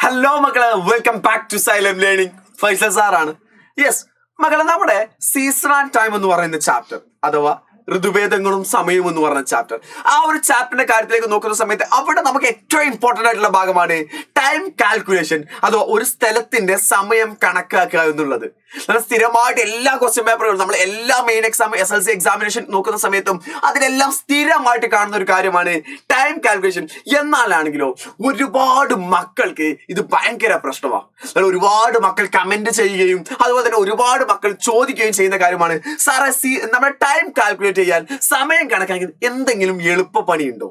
Hello മക്കളെ, welcome back to silent learning. Faisal സാറാണ്. Yes മക്കളെ, നമ്മുടെ സീസൺ ആൻഡ് ടൈം എന്ന് പറയുന്ന ചാപ്റ്റർ അഥവാ ഋതുഭേദങ്ങളും സമയവും എന്ന് പറഞ്ഞ ചാപ്റ്റർ, ആ ഒരു ചാപ്റ്ററിന്റെ കാര്യത്തിലേക്ക് നോക്കുന്ന സമയത്ത് അവിടെ നമുക്ക് ഏറ്റവും ഇമ്പോർട്ടന്റ് ആയിട്ടുള്ള ഭാഗമാണ് ടൈം കാൽക്കുലേഷൻ അഥവാ ഒരു സ്ഥലത്തിന്റെ സമയം കണക്കാക്കുക എന്നുള്ളത്. നമ്മൾ സ്ഥിരമായിട്ട് എല്ലാ ക്വസ്റ്റ്യൻ പേപ്പറുകളും നമ്മൾ എല്ലാ മെയിൻ എക്സാം SLC എക്സാമിനേഷൻ നോക്കുന്ന സമയത്തും അതിലെല്ലാം സ്ഥിരമായിട്ട് കാണുന്ന ഒരു കാര്യമാണ് ടൈം കാൽക്കുലേഷൻ. എന്നാലാണെങ്കിലോ ഒരുപാട് മക്കൾക്ക് ഇത് ഭയങ്കര പ്രശ്നമാണ്. ഒരുപാട് മക്കൾ കമന്റ് ചെയ്യുകയും അതുപോലെ തന്നെ ഒരുപാട് മക്കൾ ചോദിക്കുകയും ചെയ്യുന്ന കാര്യമാണ്, സാറേ നമ്മുടെ ടൈം കാൽക്കുലേറ്റ് ചെയ്യാൻ സമയം കണക്കാക്കി എന്തെങ്കിലും എളുപ്പ പണിയുണ്ടോ?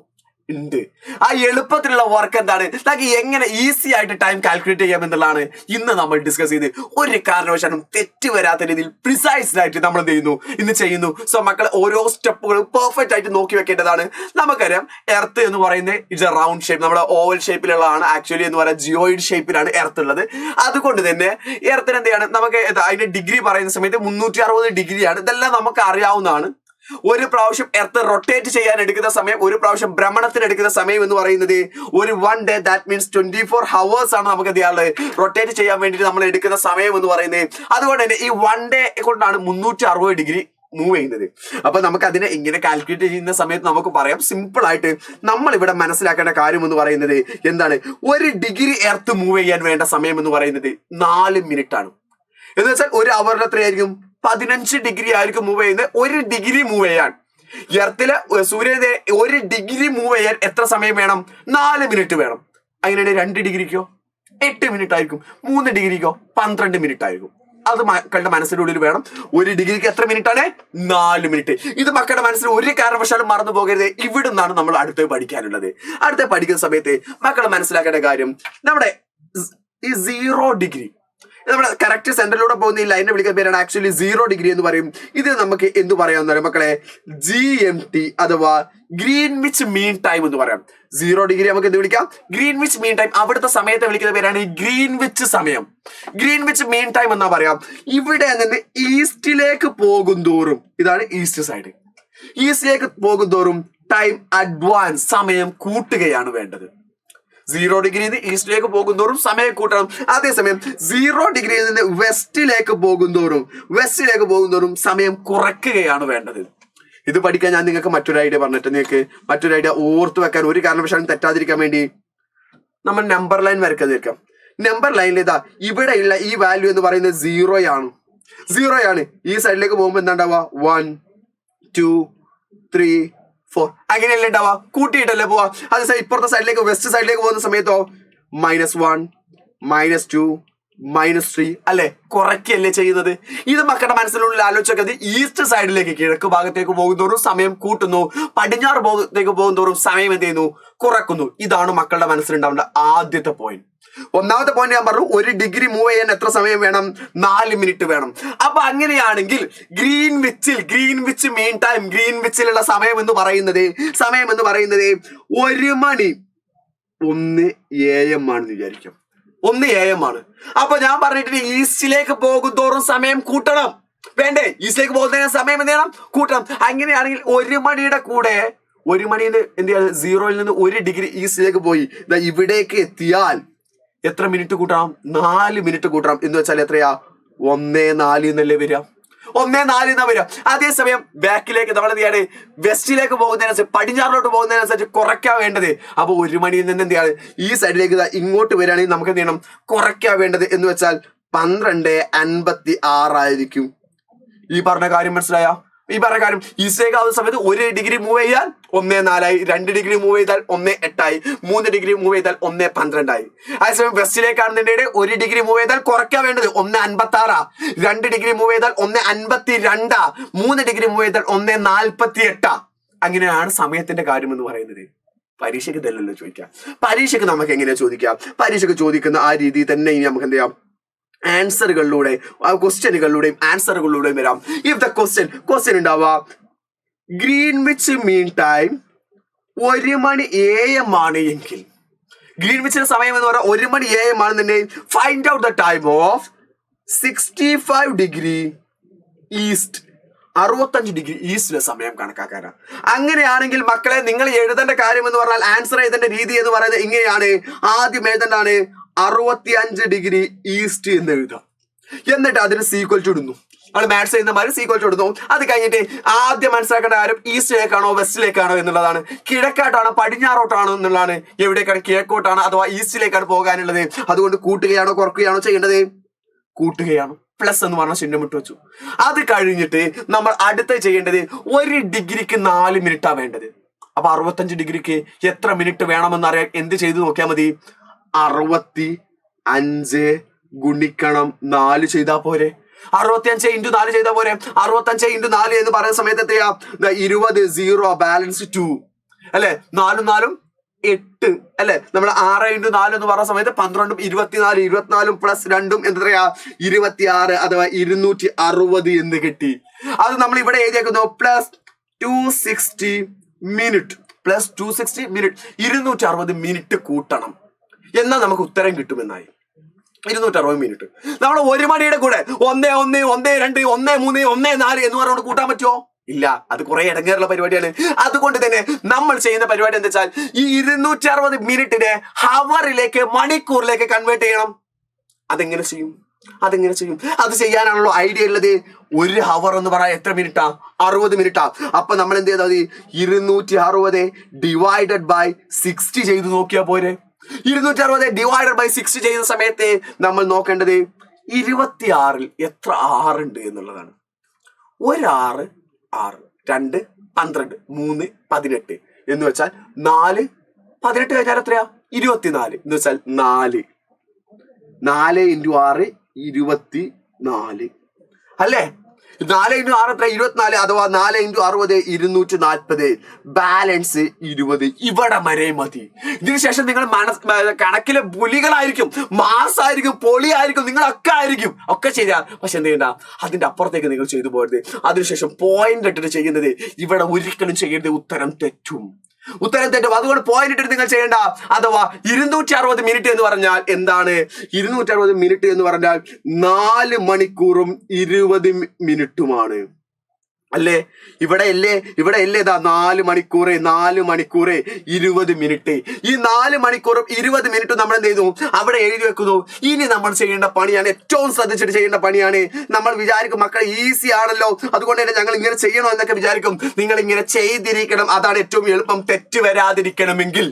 ഉണ്ട്. ആ എളുപ്പത്തിലുള്ള വർക്ക് എന്താണ്, നമുക്ക് എങ്ങനെ ഈസി ആയിട്ട് ടൈം കാൽക്കുലേറ്റ് ചെയ്യാം എന്നുള്ളതാണ് ഇന്ന് നമ്മൾ ഡിസ്കസ് ചെയ്ത് ഒരു കാരണവശാലും തെറ്റ് വരാത്ത രീതിയിൽ പ്രിസൈസ്ഡ് ആയിട്ട് നമ്മൾ എന്ത് ചെയ്യുന്നു, ഇന്ന് ചെയ്യുന്നു. സോ മക്കൾ ഓരോ സ്റ്റെപ്പുകളും പെർഫെക്റ്റ് ആയിട്ട് നോക്കി വെക്കേണ്ടതാണ്. നമുക്കറിയാം എർത്ത് എന്ന് പറയുന്നത് ഇറ്റ്സ് എ റൗണ്ട് ഷേപ്പ്, നമ്മുടെ ഓവൽ ഷേപ്പിലുള്ളതാണ്. ആക്ച്വലി എന്ന് പറയുന്നത് ജിയോയിഡ് ഷേപ്പിലാണ് എർത്ത് ഉള്ളത്. അതുകൊണ്ട് തന്നെ എർത്തിന് എന്ത് ചെയ്യാണ്, നമുക്ക് അതിന്റെ ഡിഗ്രി പറയുന്ന സമയത്ത് 360 ഡിഗ്രിയാണ്. ഇതെല്ലാം നമുക്ക് അറിയാവുന്നതാണ്. ഒരു പ്രാവശ്യം എർത്ത് റൊട്ടേറ്റ് ചെയ്യാൻ എടുക്കുന്ന സമയം, ഒരു പ്രാവശ്യം ഭ്രമണത്തിന് എടുക്കുന്ന സമയം എന്ന് പറയുന്നത് ഒരു 1 day, ദാറ്റ് മീൻസ് 24 hours ആണ് നമുക്ക് എന്ത് ചെയ്യാറുള്ളത്, റൊട്ടേറ്റ് ചെയ്യാൻ വേണ്ടിയിട്ട് നമ്മൾ എടുക്കുന്ന സമയം എന്ന് പറയുന്നത്. അതുകൊണ്ട് തന്നെ ഈ 1 day കൊണ്ടാണ് 360 ഡിഗ്രി മൂവ് ചെയ്യുന്നത്. അപ്പൊ നമുക്ക് അതിനെ ഇങ്ങനെ കാൽക്കുലേറ്റ് ചെയ്യുന്ന സമയത്ത് നമുക്ക് പറയാം സിമ്പിൾ ആയിട്ട് നമ്മൾ ഇവിടെ മനസ്സിലാക്കേണ്ട കാര്യം എന്ന് പറയുന്നത് എന്താണ്, ഒരു ഡിഗ്രി എർത്ത് മൂവ് ചെയ്യാൻ വേണ്ട സമയം എന്ന് പറയുന്നത് 4 മിനിറ്റ് ആണ്. എന്ന് വെച്ചാൽ ഒരു അവറിൽ എത്രയായിരിക്കും, 15 ഡിഗ്രി ആയിരിക്കും മൂവ് ചെയ്യുന്നത്. ഒരു ഡിഗ്രി മൂവ് ചെയ്യാൻ എർത്തില് സൂര്യനെ ഒരു ഡിഗ്രി മൂവ് ചെയ്യാൻ എത്ര സമയം വേണം, 4 മിനിറ്റ് വേണം. അങ്ങനെയാണെങ്കിൽ 2 ഡിഗ്രിക്കോ 8 മിനിറ്റ് ആയിരിക്കും, 3 ഡിഗ്രിക്കോ 12 മിനിറ്റ് ആയിരിക്കും. അത് മക്കളുടെ മനസ്സിന്റെ ഉള്ളിൽ വേണം. ഒരു ഡിഗ്രിക്ക് എത്ര മിനിറ്റ് ആണ്, 4 മിനിറ്റ്. ഇത് മക്കളുടെ മനസ്സിൽ ഒരു കാരണവശാലും മറന്നു പോകരുത്. ഇവിടെ നിന്നാണ് നമ്മൾ അടുത്ത് പഠിക്കാനുള്ളത്. അടുത്ത് പഠിക്കുന്ന സമയത്ത് മക്കൾ മനസ്സിലാക്കേണ്ട കാര്യം, നമ്മുടെ ഈ 0 ഡിഗ്രി നമ്മുടെ കറക്റ്റ് സെന്ററിലൂടെ പോകുന്ന ഈ ലൈനെ വിളിക്കുന്ന പേരാണ് ആക്ച്വലി 0 ഡിഗ്രി എന്ന് പറയും. ഇത് നമുക്ക് എന്ത് പറയാവുന്ന മക്കളെ, GMT അഥവാ ഗ്രീൻവിച്ച് മീൻ ടൈം എന്ന് പറയാം. 0 ഡിഗ്രി നമുക്ക് എന്ത് വിളിക്കാം, ഗ്രീൻവിച്ച് മീൻ ടൈം. അവിടുത്തെ സമയത്തെ വിളിക്കുന്ന പേരാണ് ഗ്രീൻവിച്ച് സമയം, ഗ്രീൻവിച്ച് മീൻ ടൈം എന്നാ പറയാം. ഇവിടെ നിന്ന് ഈസ്റ്റിലേക്ക് പോകും തോറും, ഇതാണ് ഈസ്റ്റ് സൈഡ്, ഈസ്റ്റിലേക്ക് പോകും തോറും ടൈം അഡ്വാൻസ്, സമയം കൂട്ടുകയാണ് വേണ്ടത്. 0 ഡിഗ്രിയിൽ നിന്ന് ഈസ്റ്റിലേക്ക് പോകുന്തോറും സമയം കൂട്ടണം. അതേസമയം 0 ഡിഗ്രിയിൽ നിന്ന് വെസ്റ്റിലേക്ക് പോകുന്തോറും സമയം കുറയ്ക്കുകയാണ് വേണ്ടത്. ഇത് പഠിക്കാൻ ഞാൻ നിങ്ങൾക്ക് മറ്റൊരു ഐഡിയ പറഞ്ഞിട്ട്, നിങ്ങൾക്ക് മറ്റൊരു ഐഡിയ ഓർത്ത് വെക്കാൻ ഒരു കാരണവശാലും തെറ്റാതിരിക്കാൻ വേണ്ടി നമ്മൾ നമ്പർ ലൈൻ വരയ്ക്കാം. നമ്പർ ലൈനിൽ ഇതാ ഇവിടെയുള്ള ഈ വാല്യൂ എന്ന് പറയുന്നത് 0 ആണ്. ഈ സൈഡിലേക്ക് പോകുമ്പോൾ എന്താ ഉണ്ടാവുക, 1 2 3 4 അങ്ങനെയല്ലേ ഉണ്ടാവുക, കൂട്ടിയിട്ടല്ലേ പോവാ. അതേ ഇപ്പുറത്തെ സൈഡിലേക്ക് വെസ്റ്റ് സൈഡിലേക്ക് പോകുന്ന സമയത്തോ -1 -2 -3 അല്ലെ, കുറയ്ക്കല്ലേ ചെയ്യുന്നത്. ഇത് മക്കളുടെ മനസ്സിനുള്ളിൽ ആലോചിച്ചത് ഈസ്റ്റ് സൈഡിലേക്ക് കിഴക്ക് ഭാഗത്തേക്ക് പോകുന്തോറും സമയം കൂട്ടുന്നു, പടിഞ്ഞാറ് ഭാഗത്തേക്ക് പോകുന്തോറും സമയം എന്ത് ചെയ്യുന്നു, കുറക്കുന്നു. ഇതാണ് മക്കളുടെ മനസ്സിലുണ്ടാവേണ്ട ആദ്യത്തെ പോയിന്റ്. ഒന്നാമത്തെ പോയിന്റ് ഞാൻ പറഞ്ഞു, ഒരു ഡിഗ്രി മൂവ് ചെയ്യാൻ എത്ര സമയം വേണം, 4 മിനിറ്റ് വേണം. അപ്പൊ അങ്ങനെയാണെങ്കിൽ ഗ്രീൻവിച്ച് മീൻ ടൈം, ഗ്രീൻവിച്ചിലുള്ള സമയം എന്ന് പറയുന്നത് 1 മണി 1 AM ആണെന്ന് വിചാരിക്കും. 1 AM ആണ്. അപ്പൊ ഞാൻ പറഞ്ഞിട്ട് ഈസ്റ്റിലേക്ക് പോകുന്തോറും സമയം കൂട്ടണം, വേണ്ടേ? ഈസ്റ്റിലേക്ക് പോകുന്നതിന് സമയം എന്ത് ചെയ്യണം, കൂട്ടണം. അങ്ങനെയാണെങ്കിൽ 1 മണിയുടെ കൂടെ 1 മണിയിൽ എന്ത് ചെയ്യാം, 0-ൽ നിന്ന് 1 ഡിഗ്രി ഈസ്റ്റിലേക്ക് പോയി ഇവിടേക്ക് എത്തിയാൽ എത്ര മിനിറ്റ് കൂട്ടണം, 4 മിനിറ്റ് കൂട്ടണം. എന്ന് വെച്ചാൽ എത്രയാ, 1:04 എന്നല്ലേ വരിക, 1:04 എന്നാ വരിക. അതേസമയം ബാക്കിലേക്ക് നമ്മൾ എന്ത് ചെയ്യാണ്, വെസ്റ്റിലേക്ക് പോകുന്നതിനനുസരിച്ച്, പടിഞ്ഞാറിലോട്ട് പോകുന്നതിനനുസരിച്ച് കുറയ്ക്കാൻ വേണ്ടത്. അപ്പൊ 1 മണിയിൽ നിന്ന് എന്ത് ചെയ്യാണ്, ഈ സൈഡിലേക്ക് ഇങ്ങോട്ട് വരികയാണെങ്കിൽ നമുക്ക് എന്ത് ചെയ്യണം, കുറയ്ക്കാൻ വേണ്ടത്. എന്ന് വെച്ചാൽ 12:56 ആയിരിക്കും. ഈ പറഞ്ഞ കാര്യം മനസ്സിലായോ? ഈ പറഞ്ഞ കാര്യം ഈസ്റ്റിലേക്ക് ആവുന്ന സമയത്ത് 1 ഡിഗ്രി മൂവ് ചെയ്യാൻ 1:04 ആയി, 2 ഡിഗ്രി മൂവ് ചെയ്താൽ 1:08 ആയി, 3 ഡിഗ്രി മൂവ് ചെയ്താൽ 1:12 ആയി. അതേസമയം വെസ്റ്റിലേക്കാണെന്നുണ്ടെങ്കിൽ 1 ഡിഗ്രി മൂവ് ചെയ്താൽ കുറയ്ക്കാൻ വേണ്ടത് 1:56, 2 ഡിഗ്രി മൂവ് ചെയ്താൽ 1:52, 3 ഡിഗ്രി മൂവ് ചെയ്താൽ 1:48. അങ്ങനെയാണ് സമയത്തിന്റെ കാര്യം എന്ന് പറയുന്നത്. പരീക്ഷയ്ക്ക് ഇതല്ലല്ലോ ചോദിക്കാം. പരീക്ഷയ്ക്ക് നമുക്ക് എങ്ങനെയാ ചോദിക്കാം, പരീക്ഷയ്ക്ക് ചോദിക്കുന്ന ആ രീതിയിൽ തന്നെ ഇനി നമുക്ക് എന്ത് ചെയ്യാം, ആൻസറുകളിലൂടെ, ക്വസ്റ്റ്യനുകളിലൂടെയും ആൻസറുകളിലൂടെയും വരാം. ഇഫ് ദ ക്വസ്റ്റ്യൻ ഉണ്ടാവുക ഗ്രീൻവിച്ച് മീൻ ടൈം 1 മണി AM ആണ് എങ്കിൽ, ഗ്രീൻവിച്ചിന്റെ സമയം എന്ന് പറയാം 1 മണി AM ആണെന്നുണ്ടെങ്കിൽ find out the time of 65 degree east, 65 degree ഈസ്റ്റിലെ സമയം കണക്കാക്കാനാണ്. അങ്ങനെയാണെങ്കിൽ മക്കളെ നിങ്ങൾ എഴുതേണ്ട കാര്യം എന്ന് പറഞ്ഞാൽ, ആൻസർ എഴുതേണ്ട രീതി എന്ന് പറയുന്നത് ഇങ്ങനെയാണ്. ആദ്യം എഴുതേണ്ടതാണ് 65 ഡിഗ്രി ഈസ്റ്റ് എന്ന് എഴുതാം. എന്നിട്ട് അതിന് സീക്വൽ ടു ഇടുന്നു. നമ്മൾ മാത്സ് ചെയ്യുന്ന മാതിരി സീക്വൽ ടു ഇടുന്നു. അത് കഴിഞ്ഞിട്ട് ആദ്യം മനസ്സിലാക്കേണ്ട കാര്യം ഈസ്റ്റിലേക്കാണോ വെസ്റ്റിലേക്കാണോ എന്നുള്ളതാണ്. കിഴക്കായിട്ടാണോ പടിഞ്ഞാറോട്ടാണോ എന്നുള്ളതാണ്. എവിടേക്കാണ്? കിഴക്കോട്ടാണ് അഥവാ ഈസ്റ്റിലേക്കാണ് പോകാനുള്ളത്. അതുകൊണ്ട് കൂട്ടുകയാണോ കുറക്കുകയാണോ ചെയ്യേണ്ടത്? കൂട്ടുകയാണ്. പ്ലസ് എന്ന് പറഞ്ഞ ചിഹ്നം ഇട്ട് വെച്ചു. അത് കഴിഞ്ഞിട്ട് നമ്മൾ അടുത്ത് ചെയ്യേണ്ടത് 1 ഡിഗ്രിക്ക് 4 മിനിറ്റാണ് വേണ്ടത്. അപ്പൊ 65 ഡിഗ്രിക്ക് എത്ര മിനിറ്റ് വേണമെന്ന് അറിയാൻ എന്ത് ചെയ്ത് നോക്കിയാൽ മതി? 65 ഗുണിക്കണം 4 ചെയ്താൽ പോരെ? 65 × 4 ചെയ്താൽ പോരെ? 65 × 4 എന്ന് പറയുന്ന സമയത്ത് എത്രയാ? 20 0 ബാലൻസ് 2 അല്ലെ? 4 4 8 അല്ലെ? നമ്മൾ 6 × 4 എന്ന് പറഞ്ഞ സമയത്ത് 12 24 24 പ്ലസ് 2 എത്രയാ? 26 അഥവാ 260 എന്ന് കിട്ടി. അത് നമ്മൾ ഇവിടെ എഴുതിയേക്കുന്നു plus 260 minute. Plus 260 minute 260 minute കൂട്ടണം എന്നാൽ നമുക്ക് ഉത്തരം കിട്ടുമെന്നായി. 260 മിനിറ്റ് നമ്മൾ 1 മണിയുടെ കൂടെ 1 1 1 2 1 3 1 4 എന്ന് പറഞ്ഞുകൊണ്ട് കൂട്ടാൻ പറ്റുമോ? ഇല്ല. അത് കുറെ ഇടങ്ങേറുള്ള പരിപാടിയാണ്. അതുകൊണ്ട് തന്നെ നമ്മൾ ചെയ്യുന്ന പരിപാടി എന്താ വെച്ചാൽ ഈ 260 മിനിറ്റിനെ ഹവറിലേക്ക് മണിക്കൂറിലേക്ക് കൺവേർട്ട് ചെയ്യണം. അതെങ്ങനെ ചെയ്യും? അത് ചെയ്യാനാണല്ലോ ഐഡിയ ഉള്ളത്. 1 ഹവർ എന്ന് പറയാൻ എത്ര മിനിറ്റാ? 60 മിനിറ്റാ. അപ്പൊ നമ്മൾ എന്ത് ചെയ്താൽ മതി? 260 ഡിവൈഡഡ് ബൈ 60 ചെയ്ത് നോക്കിയാ പോരെ? 260 ഡിവൈഡഡ് ബൈ 60 ചെയ്യുന്ന സമയത്ത് നമ്മൾ നോക്കേണ്ടത് 26 എത്ര 6 ഉണ്ട് എന്നുള്ളതാണ്. 1 6 6 2 12 3 18 എന്ന് വെച്ചാൽ 4 18 കഴിഞ്ഞാൽ എത്രയാ? 24 എന്ന് വെച്ചാൽ 4 × 6 24 അല്ലേ? 4 × 6 എത്ര? 24 അഥവാ 4 × 60 240 ബാലൻസ് 20. ഇവിടെ വരെ മതി. ഇതിനുശേഷം നിങ്ങൾ കണക്കിലെ പുലികളായിരിക്കും, മാസായിരിക്കും, പൊളിയായിരിക്കും, നിങ്ങളൊക്കെ ആയിരിക്കും, ഒക്കെ ശരിയാ. പക്ഷെ എന്ത് ചെയ്യണ്ട? അതിന്റെ അപ്പുറത്തേക്ക് നിങ്ങൾ ചെയ്തു പോകരുത്. അതിനുശേഷം പോയിന്റ് ഇട്ടിട്ട് ചെയ്യുന്നത് ഇവിടെ ഒരിക്കലും ചെയ്യേണ്ടത് ഉത്തരം തെറ്റും. അതുകൊണ്ട് പോയിന്റ് ഇട്ടിട്ട് നിങ്ങൾ ചെയ്യേണ്ട. അഥവാ 260 മിനിറ്റ് എന്ന് പറഞ്ഞാൽ എന്താണ്? 260 മിനിറ്റ് എന്ന് പറഞ്ഞാൽ 4 മണിക്കൂറും 20 മിനിറ്റുമാണ് അല്ലേ? ഇവിടെ അല്ലേ 4 മണിക്കൂർ 20 മിനിറ്റ്. ഈ 4 മണിക്കൂറും 20 മിനിറ്റും നമ്മൾ എന്ത് ചെയ്തു? അവിടെ എഴുതി വെക്കുന്നു. ഇനി നമ്മൾ ചെയ്യേണ്ട പണിയാണ്, ഏറ്റവും ശ്രദ്ധിച്ചിട്ട് ചെയ്യേണ്ട പണിയാണ്. നമ്മൾ വിചാരിക്കും മക്കളെ ഈസി ആണല്ലോ, അതുകൊണ്ട് തന്നെ ഞങ്ങൾ ഇങ്ങനെ ചെയ്യണോ എന്നൊക്കെ വിചാരിക്കും. നിങ്ങൾ ഇങ്ങനെ ചെയ്തിരിക്കണം. അതാണ് ഏറ്റവും എളുപ്പം. തെറ്റ് വരാതിരിക്കണമെങ്കിൽ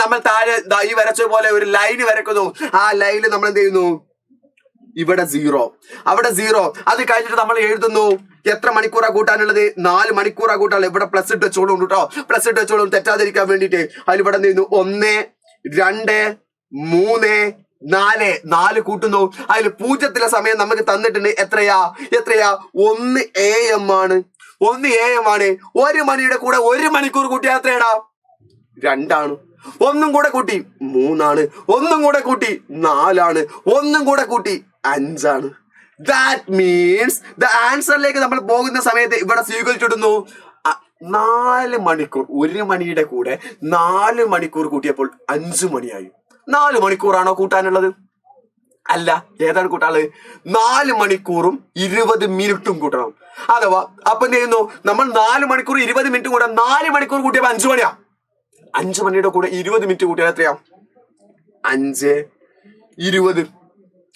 നമ്മൾ താഴെ ഈ വരച്ച പോലെ ഒരു ലൈന് വരക്കുന്നു. ആ ലൈനിൽ നമ്മൾ എന്ത് ചെയ്യുന്നു? ഇവിടെ 0, അവിടെ 0. അത് കഴിഞ്ഞിട്ട് നമ്മൾ എഴുതുന്നു എത്ര മണിക്കൂറാ കൂട്ടാനുള്ളത്? 4 മണിക്കൂറാ കൂട്ടാനുള്ളത്. ഇവിടെ പ്ലസ് ഇട്ട് വെച്ചോളും കേട്ടോ, പ്ലസ് ഇട്ട് വെച്ചോളും തെറ്റാതിരിക്കാൻ വേണ്ടിയിട്ട്. അതിൽ ഇവിടെ എന്ത് ചെയ്യുന്നു? 1 2 3 4 കൂട്ടുന്നു. അതിൽ 0 സമയം നമുക്ക് തന്നിട്ടുണ്ട്. എത്രയാ? 1 AM ആണ്. 1 AM ആണ്. 1 മണിയുടെ കൂടെ 1 മണിക്കൂർ കൂട്ടിയാൽ എത്രയാടാ? 2 ആണ്. 1 കൂടെ കൂട്ടി 3 ആണ്. 1 കൂടെ കൂട്ടി 4 ആണ്. 1 കൂടെ കൂട്ടി 5 ആണ്. ദാറ്റ് മീൻസ് ദ ആൻസറിലേക്ക് നമ്മൾ പോകുന്ന സമയത്ത് ഇവിടെ സ്വീകരിച്ചിടുന്നു 4 മണിക്കൂർ. 1 മണിയുടെ കൂടെ 4 മണിക്കൂർ കൂട്ടിയപ്പോൾ 5 മണിയായി. 4 മണിക്കൂറാണോ കൂട്ടാനുള്ളത്? അല്ല. ഏതാണ് കൂട്ടാനുള്ളത്? 4 മണിക്കൂറും 20 മിനിറ്റും കൂട്ടണം. അഥവാ അപ്പൊ എന്ത് ചെയ്യുന്നു? നമ്മൾ 4 മണിക്കൂർ 20 മിനിറ്റ് കൂടെ 4 മണിക്കൂർ കൂട്ടിയപ്പോൾ 5 മണിയാ. 5 മണിയുടെ കൂടെ 20 മിനിറ്റ് കൂട്ടിയാൽ എത്രയാ? 5 20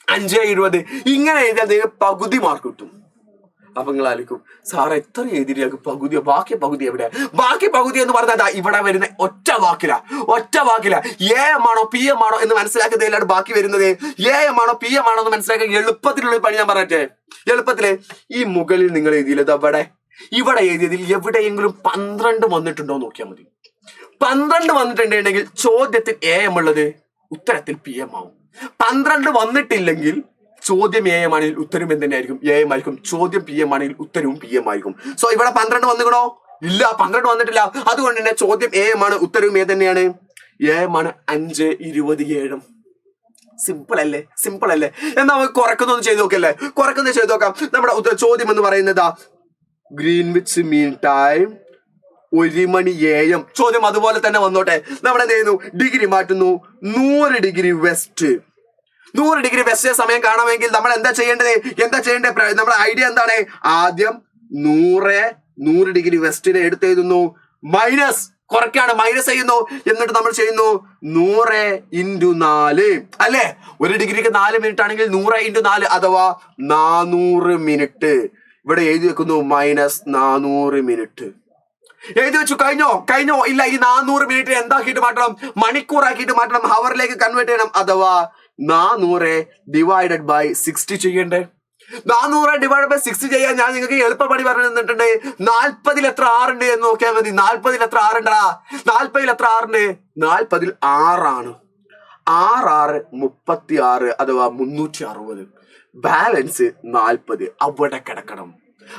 5 20 ഇങ്ങനെ എഴുതിയാൽ നിങ്ങൾക്ക് പകുതി മാർക്ക് കിട്ടും. അപ്പൊ നിങ്ങൾ ആലോചിക്കും, സാർ എത്ര എഴുതിയാൽ പകുതിയോ? ബാക്കി പകുതി എവിടെ? ബാക്കി പകുതി എന്ന് പറഞ്ഞാൽ ഇവിടെ വരുന്ന ഒറ്റ വാക്കില AM ആണോ PM ആണോ എന്ന് മനസ്സിലാക്കുന്നതിലാണ് ബാക്കി വരുന്നത്. AM ആണോ PM ആണോ എന്ന് മനസ്സിലാക്കാൻ എളുപ്പത്തിലുള്ള പണി ഞാൻ പറഞ്ഞേ. എളുപ്പത്തില് ഈ മുകളിൽ നിങ്ങൾ എഴുതിയില്ലത് ഇവിടെ എഴുതിയതിൽ എവിടെയെങ്കിലും 12 വന്നിട്ടുണ്ടോ നോക്കിയാൽ മതി. 12 വന്നിട്ടുണ്ടെങ്കിൽ ചോദ്യത്തിൽ AM ഉള്ളത്, ഉത്തരത്തിൽ PM ആവും. 12 വന്നിട്ടില്ലെങ്കിൽ ചോദ്യം AM ആണെങ്കിൽ ഉത്തരം എന്തുതന്നെയായിരിക്കും? AM ആയിരിക്കും. ചോദ്യം PM ആണെങ്കിൽ ഉത്തരവും PM ആയിരിക്കും. സോ ഇവിടെ 12 വന്നിക്കണോ? ഇല്ല, 12 വന്നിട്ടില്ല. അതുകൊണ്ട് തന്നെ ചോദ്യം AM ആണ്, ഉത്തരവും ഏത് തന്നെയാണ്? AM ആണ്. 5 20 7. സിമ്പിൾ അല്ലേ? എന്നാ നമുക്ക് കുറക്കുന്നൊന്നും ചെയ്ത് നോക്കാം. നമ്മുടെ ചോദ്യം എന്ന് പറയുന്നത് ഗ്രീൻവിച്ച് മീൻ ടൈം 1 മണി AM. ചോദ്യം അതുപോലെ തന്നെ വന്നോട്ടെ. നമ്മൾ എന്ത് ചെയ്യുന്നു? ഡിഗ്രി മാറ്റുന്നു. 100 ഡിഗ്രി വെസ്റ്റ്. 100 ഡിഗ്രി വെസ്റ്റ് സമയം കാണാമെങ്കിൽ നമ്മൾ എന്താ ചെയ്യേണ്ടത്? നമ്മുടെ ഐഡിയ എന്താണ്? ആദ്യം 100 ഡിഗ്രി വെസ്റ്റിനെ എടുത്തെഴുതുന്നു. മൈനസ് കുറയ്ക്കാണ്, മൈനസ് ചെയ്യുന്നു. എന്നിട്ട് നമ്മൾ ചെയ്യുന്നു 100 × 4 അല്ലെ. 1 ഡിഗ്രിക്ക് 4 മിനിറ്റ് ആണെങ്കിൽ 100 × 4 അഥവാ 400 മിനിറ്റ്. ഇവിടെ എഴുതി വെക്കുന്നു -400 മിനിറ്റ്. എഴുതി വെച്ചു. കഴിഞ്ഞോ ഇല്ല. ഈ 400 മിനിറ്റ് എന്താക്കിയിട്ട് മാറ്റണം? മണിക്കൂറാക്കിയിട്ട് മാറ്റണം. ഹവറിലേക്ക് കൺവേർട്ട് ചെയ്യണം. അഥവാ 400 / 60 ചെയ്യണ്ടേ. 400 / 60 ചെയ്യാൻ ഞാൻ നിങ്ങൾക്ക് എളുപ്പപ്പണി പറഞ്ഞു തന്നിട്ടുണ്ട്. 40-ൽ എത്ര 6 ഉണ്ട് എന്ന് നോക്കിയാൽ മതി. 40-ൽ എത്ര 6 ഉണ്ടാ? 40-ൽ എത്ര 6 ഉണ്ട്? 40-ൽ 6 ആണ്. 6 36 അഥവാ 360. ബാലൻസ് 40 അവിടെ കിടക്കണം.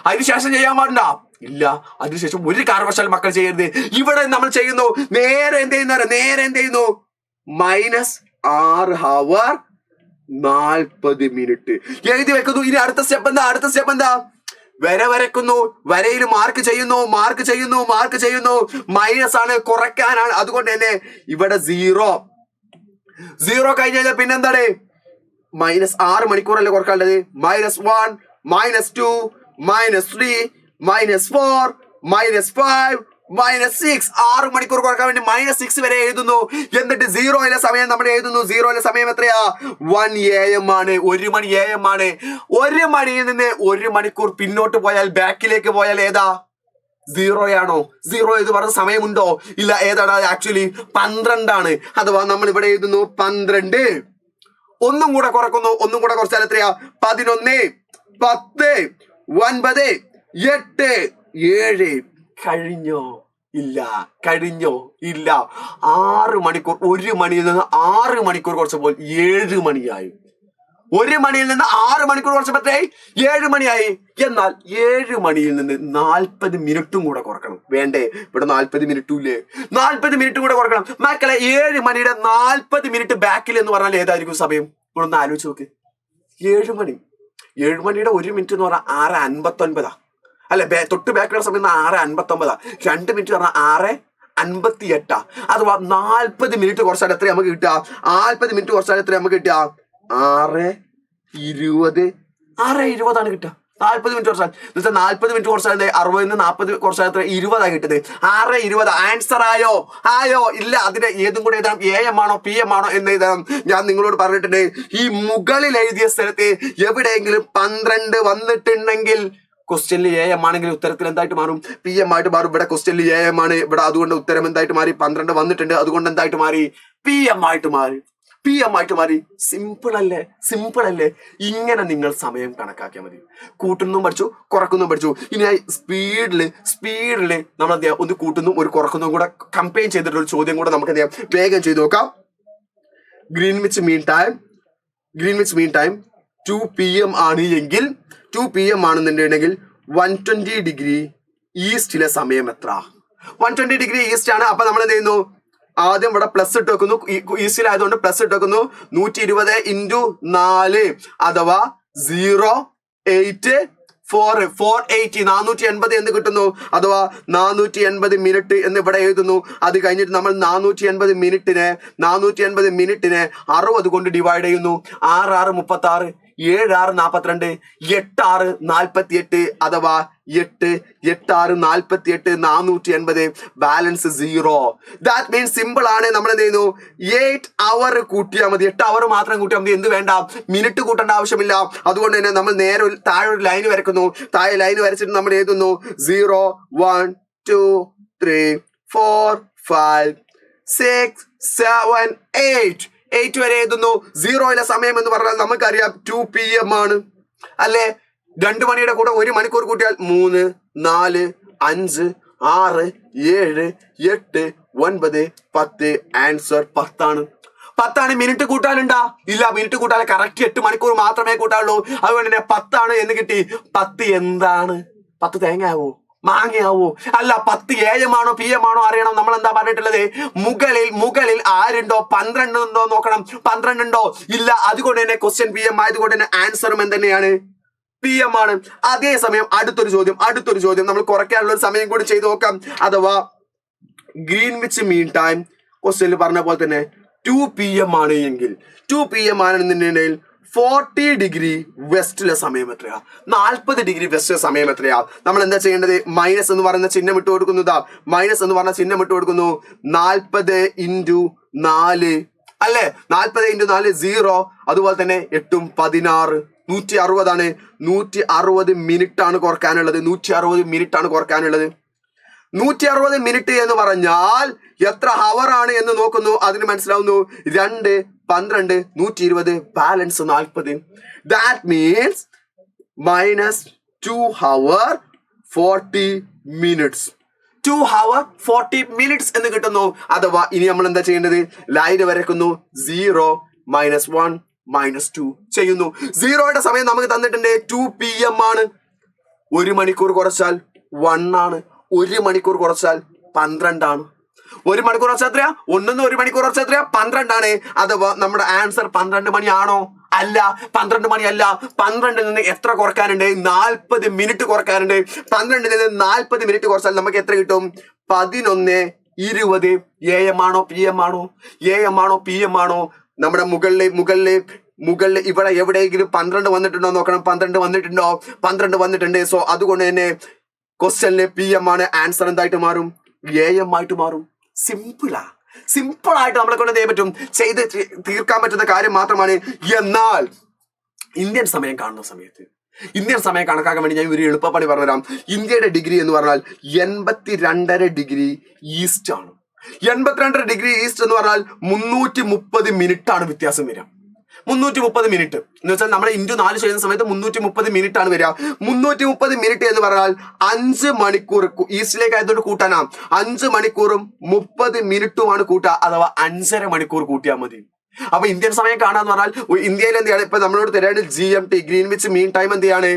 അതിനുശേഷം ചെയ്യാൻ പാടില്ല. ഇല്ല, അതിനുശേഷം ഒരു കാരണവശാലും മക്കൾ ചെയ്യരുത്. ഇവിടെ നമ്മൾ ചെയ്യുന്നു നേരെ എന്ത് ചെയ്യുന്നു -6 ഹവർ 40 മിനിറ്റ് എഴുതി വെക്കുന്നു. ഇനി അടുത്ത സ്റ്റെപ്പ് എന്താ? വര വരക്കുന്നു. വരയിൽ മാർക്ക് ചെയ്യുന്നു. മൈനസ് ആണ്, കുറയ്ക്കാനാണ്. അതുകൊണ്ട് തന്നെ ഇവിടെ 0 കഴിഞ്ഞാൽ പിന്നെന്താണ്? -6 മണിക്കൂറല്ലേ കുറക്കാനുള്ളത്. -1 -2 -3 -4 -5 -6 6 മണിക്കൂർ കുറക്കാൻ വേണ്ടി -6 വരെ എഴുതുന്നു. എന്നിട്ട് 0-ലെ സമയം നമ്മൾ എഴുതുന്നു. 0-ലെ സമയം എത്രയാ? 1 AM ആണ്. 1 മണി AM ആണ്. 1 മണിയിൽ നിന്ന് 1 മണിക്കൂർ പിന്നോട്ട് പോയാൽ, ബാക്കിലേക്ക് പോയാൽ ഏതാ? 0 ആണോ? 0 എന്ന് പറഞ്ഞ സമയമുണ്ടോ? ഇല്ല. ഏതാണ്? ആക്ച്വലി 12 ആണ്. അഥവാ നമ്മൾ ഇവിടെ എഴുതുന്നു 12. ഒന്നും കൂടെ കുറച്ചാൽ എത്രയാ? 11 10 9 8 7 കഴിഞ്ഞോ? ഇല്ല. 6 മണിക്കൂർ. 1 മണിയിൽ നിന്ന് 6 മണിക്കൂർ കുറച്ചപ്പോൾ 7 മണിയായി. 1 മണിയിൽ നിന്ന് 6 മണിക്കൂർ കുറച്ചപ്പോൾ 7 മണിയായി. എന്നാൽ 7 മണിയിൽ നിന്ന് 40 മിനിറ്റും കൂടെ കുറക്കണം. വേണ്ടേ? ഇവിടെ 40 മിനിറ്റും ഇല്ലേ? 40 മിനിറ്റും കൂടെ കുറക്കണം. മക്കളെ, 7 മണിയുടെ 40 മിനിറ്റ് ബാക്കിൽ എന്ന് പറഞ്ഞാൽ ഏതായിരിക്കും സമയം? ഇവിടെ ഒന്ന് ആലോചിച്ച് നോക്ക്. 7 മണി. 7 മണിയുടെ 1 മിനിറ്റ് എന്ന് പറഞ്ഞാൽ 6:59. അല്ലെ, തൊട്ട് ബാക്കിലുള്ള സമയം 6:59. 2 മിനിറ്റ് പറഞ്ഞാൽ 6:58. അഥവാ 40 മിനിറ്റ് കുറച്ചാൽ എത്ര നമുക്ക് കിട്ടുക? 40 മിനിറ്റ് കുറച്ചാൽ എത്ര നമുക്ക് കിട്ടുക? 6:20. 6:20 കിട്ടുക. 40 മിനിറ്റ് കുറച്ചാൽ 40 മിനിറ്റ് കുറച്ചാൽ 60 40 കുറച്ചാൽ എത്ര? 20 കിട്ടുന്നത്. 6:20. ആൻസർ ആയോ? ഇല്ല. അതിന്റെ ഏതും കൂടെ എഴുതണം. AM ആണോ PM ആണോ എന്ന് എഴുതണം. ഞാൻ നിങ്ങളോട് പറഞ്ഞിട്ടുണ്ട്, ഈ മുകളിൽ എഴുതിയ സ്ഥലത്ത് എവിടെയെങ്കിലും 12 വന്നിട്ടുണ്ടെങ്കിൽ ക്വസ്റ്റ്യനിൽ AM ആണെങ്കിൽ ഉത്തരത്തിൽ എന്തായിട്ട് മാറും? PM ആയിട്ട് മാറും. ഇവിടെ ക്വസ്റ്റ്യനിൽ AM ആണ്. ഇവിടെ അതുകൊണ്ട് ഉത്തരം എന്തായിട്ട് മാറി? 12 വന്നിട്ടുണ്ട്. അതുകൊണ്ട് എന്തായിട്ട് മാറി? PM ആയിട്ട് മാറി. സിമ്പിൾ അല്ലേ? ഇങ്ങനെ നിങ്ങൾ സമയം കണക്കാക്കിയാൽ മതി. കൂട്ടുന്നതും പഠിച്ചു, കുറക്കുന്നതും പഠിച്ചു. ഇനി സ്പീഡില് നമ്മൾ എന്ത് ചെയ്യാം? ഒന്ന് കൂട്ടുന്നു ഒരു കുറക്കുന്നതും കൂടെ കമ്പയർ ചെയ്തിട്ടുള്ള ചോദ്യം കൂടെ നമുക്ക് എന്ത് ചെയ്യാം? വേഗം ചെയ്ത് നോക്കാം. ഗ്രീൻവിച്ച് മീൻ ടൈം 2 PM ആണ് എങ്കിൽ 2 PM ആണെന്നുണ്ടെങ്കിൽ 120 ഡിഗ്രി ഈസ്റ്റിലെ സമയം എത്ര? 120 ഡിഗ്രി ഈസ്റ്റ് ആണ്. അപ്പൊ നമ്മൾ എന്ത് ചെയ്യുന്നു? ആദ്യം ഇവിടെ പ്ലസ് ഇട്ട് വെക്കുന്നു. ഈസ്റ്റിലായതുകൊണ്ട് പ്ലസ് ഇട്ട് വെക്കുന്നു. 120 × 4 അഥവാ 0.8 480 480 എന്ന് കിട്ടുന്നു. അഥവാ 480 മിനിറ്റ് എന്ന് ഇവിടെ എഴുതുന്നു. അത് കഴിഞ്ഞിട്ട് നമ്മൾ 480 മിനിറ്റിനെ 60 കൊണ്ട് ഡിവൈഡ് ചെയ്യുന്നു. 6 6 36 7 6 42 8 6 48 അഥവാ 8 8 6 48 480 ബാലൻസ് 0. ദാറ്റ് മീൻസ് സിമ്പിൾ ആണ്. നമ്മൾ എന്ത് ചെയ്യുന്നു? 8 അവർ കൂട്ടിയാൽ മതി. 8 അവർ മാത്രം കൂട്ടിയാൽ മതി. എന്ത് വേണ്ട? മിനിറ്റ് കൂട്ടേണ്ട ആവശ്യമില്ല. അതുകൊണ്ട് തന്നെ നമ്മൾ നേരെ താഴെ ഒരു ലൈൻ വരയ്ക്കുന്നു. താഴെ ലൈൻ വരച്ചിട്ട് നമ്മൾ എഴുതുന്നു 0 1 2 3 4 5 6 7 8 വരെ എഴുതുന്നു. 0-ലെ സമയം എന്ന് പറഞ്ഞാൽ നമുക്കറിയാം 2 PM ആണ് അല്ലെ. 2 മണിയുടെ കൂടെ 1 മണിക്കൂർ കൂട്ടിയാൽ 3 4 5 6 7 8 9 10. ആൻസർ 10 ആണ്. മിനിറ്റ് കൂട്ടാനുണ്ടാ? ഇല്ല. മിനിറ്റ് കൂട്ടാൻ കറക്റ്റ് 8 മണിക്കൂർ മാത്രമേ കൂട്ടാനുള്ളൂ. അതുകൊണ്ട് തന്നെ 10 എന്ന് കിട്ടി. 10 എന്താണ്? 10 തേങ്ങയാവോ? മാങ്ങയാവോ? അല്ല. 10 AM ആണോ PM ആണോ അറിയണം. നമ്മൾ എന്താ പറഞ്ഞിട്ടുള്ളത്? മുകളിൽ ആരുണ്ടോ? 12 ഉണ്ടോ നോക്കണം. 12 ഉണ്ടോ? ഇല്ല. അതുകൊണ്ട് തന്നെ ക്വസ്റ്റ്യൻ PM ആയതുകൊണ്ട് തന്നെ ആൻസറും എന്തെന്നെയാണ്? PM ആണ്. അതേസമയം അടുത്തൊരു ചോദ്യം നമ്മൾ കുറയ്ക്കാനുള്ള ഒരു സമയം കൂടി ചെയ്ത് നോക്കാം. അഥവാ ഗ്രീൻവിച്ച് മീൻ ടൈം ക്വസ്റ്റ്യനിൽ പറഞ്ഞ പോലെ തന്നെ 2 PM ആണ് എങ്കിൽ 2 PM ആണെന്നുണ്ടെങ്കിൽ 40 ഡിഗ്രി വെസ്റ്റിലെ സമയം എത്രയാ? 40 ഡിഗ്രി വെസ്റ്റിലെ സമയം എത്രയാ? നമ്മൾ എന്താ ചെയ്യേണ്ടത്? മൈനസ് എന്ന് പറയുന്ന ചിഹ്നം ഇട്ട് കൊടുക്കുന്നതാ. മൈനസ് എന്ന് പറഞ്ഞ ചിഹ്നം ഇട്ട് കൊടുക്കുന്നു. 40 × 4 അല്ലേ? 40 × 4 0. അതുപോലെ തന്നെ 8 × 16 160 ആണ്. 160 മിനിറ്റ് ആണ് കുറക്കാനുള്ളത്. 160 മിനിറ്റ് ആണ് കുറക്കാനുള്ളത്. 160 മിനിറ്റ് എന്ന് പറഞ്ഞാൽ എത്ര ഹവർ ആണ് എന്ന് നോക്കുന്നു. അതിന് മനസ്സിലാവുന്നു. 2 12 120 balance 40. That means -2 hour 40 minutes. 2 hour 40 minutes എന്ന് കിട്ടുന്നു. അഥവാ ഇനി നമ്മൾ എന്താ ചെയ്യേണ്ടത്? ലൈൻ വരയ്ക്കുന്നു. 0 -1 -2 ചെയ്യുന്നു. 0യുടെ സമയം നമുക്ക് തന്നിട്ടുണ്ട് 2 PM ആണ്. 1 മണിക്കൂർ കുറച്ചാൽ 1 ആണ്. 1 മണിക്കൂർ കുറച്ചാൽ 12 ആണ്. 1 മണിക്കൂർ കുറച്ചാൽ എത്രയാ? 1 1 മണിക്കൂർ കുറച്ചാൽ എത്രയാ? 12 ആണ്. അഥവാ നമ്മുടെ ആൻസർ 12 മണിയാണോ? അല്ല, 12 മണിയല്ല. 12 നിന്ന് എത്ര കുറക്കാനുണ്ട്? 40 മിനിറ്റ് കുറക്കാനുണ്ട്. 12 നിന്ന് 40 മിനിറ്റ് കുറച്ചാൽ നമുക്ക് എത്ര കിട്ടും? 11:20. AM ആണോ PM ആണോ? AM ആണോ PM ആണോ? നമ്മുടെ മുകളിൽ ഇവിടെ എവിടെയെങ്കിലും 12 വന്നിട്ടുണ്ടോ നോക്കണം. 12 വന്നിട്ടുണ്ടോ? 12 വന്നിട്ടുണ്ട്. സോ അതുകൊണ്ട് തന്നെ ക്വസ്റ്റ്യനിലെ PM ആണ്. ആൻസർ എന്തായിട്ട് മാറും? AM ആയിട്ട് മാറും. സിമ്പിൾ ആയിട്ട് നമ്മളെ കൊണ്ട് ചെയ്യാൻ പറ്റും, ചെയ്ത് തീർക്കാൻ പറ്റുന്ന കാര്യം മാത്രമാണ്. എന്നാൽ ഇന്ത്യൻ സമയം കാണുന്ന സമയത്ത്, ഇന്ത്യൻ സമയം കണക്കാക്കാൻ വേണ്ടി ഞാൻ ഒരു എളുപ്പപ്പണി പറഞ്ഞുതരാം. ഇന്ത്യയുടെ ഡിഗ്രി എന്ന് പറഞ്ഞാൽ 82.5 ഡിഗ്രി ഈസ്റ്റ് ആണ്. 82 ഡിഗ്രി ഈസ്റ്റ് എന്ന് പറഞ്ഞാൽ 330 മിനിറ്റ് ആണ് വ്യത്യാസം വരിക. 330 മിനിറ്റ് എന്ന് വെച്ചാൽ നമ്മൾ ഇൻറ്റു 4 ചെയ്യുന്ന സമയത്ത് 330 മിനിറ്റ് ആണ് വരിക. 330 മിനിറ്റ് എന്ന് പറഞ്ഞാൽ 5 മണിക്കൂർ ഈസ്റ്റിലേക്ക് ആയതുകൊണ്ട് കൂട്ടാനാ. 5 മണിക്കൂറും 30 മിനിറ്റുമാണ് കൂട്ടുക. അഥവാ 5.5 മണിക്കൂർ കൂട്ടിയാൽ മതി. അപ്പൊ ഇന്ത്യൻ സമയം കാണാന്ന് പറഞ്ഞാൽ ഇന്ത്യയിൽ എന്താണ് ഇപ്പൊ നമ്മളോട് തരാണ്? GMT, Greenwich mean time. എന്താണ്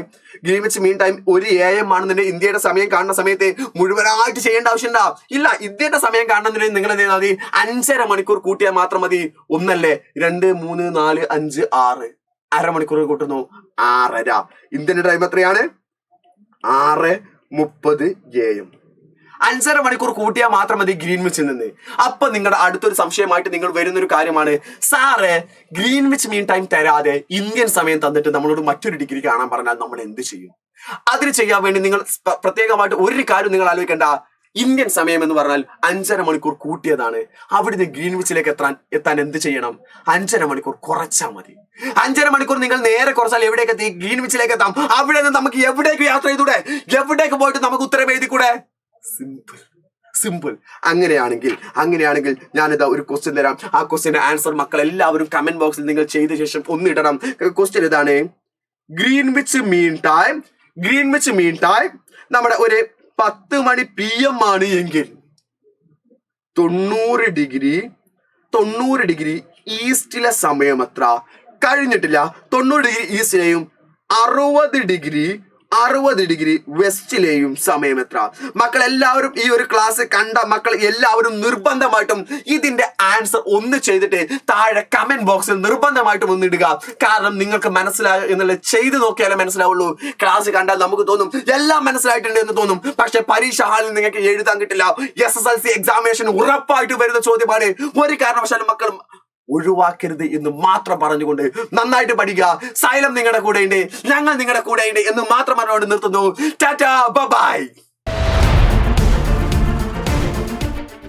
ഗ്രീൻവിച്ച് മീൻ ടൈം? 1 AM ആണെന്നുണ്ടെങ്കിൽ ഇന്ത്യയുടെ സമയം കാണുന്ന സമയത്ത് മുഴുവനായിട്ട് ചെയ്യേണ്ട ആവശ്യമുണ്ടാ ഇല്ല. ഇന്ത്യയുടെ സമയം കാണുന്നുണ്ടെങ്കിൽ നിങ്ങൾ എന്ത് ചെയ്താൽ മതി? 5.5 മണിക്കൂർ കൂട്ടിയാൽ മാത്രം മതി. 1 2 3 4 5 6 അരമണിക്കൂർ കൂട്ടുന്നു 6.5. ഇന്ത്യൻ ടൈം എത്രയാണ്? 6:30 AM. 5.5 മണിക്കൂർ കൂട്ടിയാൽ മാത്രം മതി ഗ്രീൻവിച്ചിൽ നിന്ന്. അപ്പൊ നിങ്ങളുടെ അടുത്തൊരു സംശയമായിട്ട് നിങ്ങൾ വരുന്നൊരു കാര്യമാണ്, സാറേ ഗ്രീൻവിച്ച് മീൻ ടൈം തരാതെ ഇന്ത്യൻ സമയം തന്നിട്ട് നമ്മളോട് മറ്റൊരു ഡിഗ്രി കാണാൻ പറഞ്ഞാൽ നമ്മൾ എന്ത് ചെയ്യും? അതിന് ചെയ്യാൻ വേണ്ടി നിങ്ങൾ പ്രത്യേകമായിട്ട് ഒരു കാര്യം നിങ്ങൾ ആലോചിക്കേണ്ട. ഇന്ത്യൻ സമയം എന്ന് പറഞ്ഞാൽ 5.5 മണിക്കൂർ കൂട്ടിയതാണ്. അവിടുന്ന് ഗ്രീൻവിച്ചിലേക്ക് എത്താൻ എന്ത് ചെയ്യണം? 5.5 മണിക്കൂർ കുറച്ചാൽ മതി. 5.5 മണിക്കൂർ നിങ്ങൾ നേരെ കുറച്ചാൽ എവിടേക്ക് എത്തി? ഗ്രീൻവിച്ചിലേക്ക് എത്താം. അവിടെ നിന്ന് നമുക്ക് എവിടേക്ക് യാത്ര ചെയ്തൂടെ? എവിടേക്ക് പോയിട്ട് നമുക്ക് ഉത്തരം എഴുതിക്കൂടെ? സിമ്പിൾ. അങ്ങനെയാണെങ്കിൽ ഞാനിതാ ഒരു ക്വസ്റ്റ്യൻ തരാം. ആ ക്വസ്റ്റ്യന്റെ ആൻസർ മക്കൾ എല്ലാവരും കമന്റ് ബോക്സിൽ നിങ്ങൾ ചെയ്ത ശേഷം ഒന്നിടണം. ക്വസ്റ്റ്യൻ ഇതാണ്. ഗ്രീൻവിച്ച് മീൻ ടൈം നമ്മുടെ ഒരു 10 മണി PM ആണ് എങ്കിൽ 90 ഡിഗ്രി ഈസ്റ്റിലെ സമയം എത്ര? കഴിഞ്ഞിട്ടില്ല. 90 ഡിഗ്രി ഈസ്റ്റിലെയും 60 ഡിഗ്രി വെസ്റ്റിലെയും സമയം എത്ര? മക്കൾ എല്ലാവരും ഈ ഒരു ക്ലാസ് കണ്ട മക്കൾ എല്ലാവരും നിർബന്ധമായിട്ടും ഇതിന്റെ ആൻസർ ഒന്ന് ചെയ്തിട്ട് താഴെ കമന്റ് ബോക്സിൽ നിർബന്ധമായിട്ടും ഒന്നിടുക. കാരണം നിങ്ങൾക്ക് മനസ്സിലാകുക എന്നുള്ളത് ചെയ്ത് നോക്കിയാലേ മനസ്സിലാവുള്ളൂ. ക്ലാസ് കണ്ടാൽ നമുക്ക് തോന്നും എല്ലാം മനസ്സിലായിട്ടുണ്ട് എന്ന് തോന്നും. പക്ഷെ പരീക്ഷ ഹാളിൽ നിങ്ങൾക്ക് എഴുതാൻ കിട്ടില്ല. SSLC എക്സാമിനേഷൻ ഉറപ്പായിട്ട് വരുന്ന ചോദ്യമാണ്. ഒരു കാരണവശാലും മക്കൾ ഒഴിവാക്കരുത് എന്ന് മാത്രം പറഞ്ഞുകൊണ്ട് നന്നായിട്ട് പഠിക്കുക. സൈലം നിങ്ങളുടെ കൂടെയുണ്ട്, ഞങ്ങൾ നിങ്ങളുടെ കൂടെയുണ്ട് എന്ന് മാത്രം പറഞ്ഞുകൊണ്ട് നിർത്തുന്നു. ടാറ്റാ, ബൈ.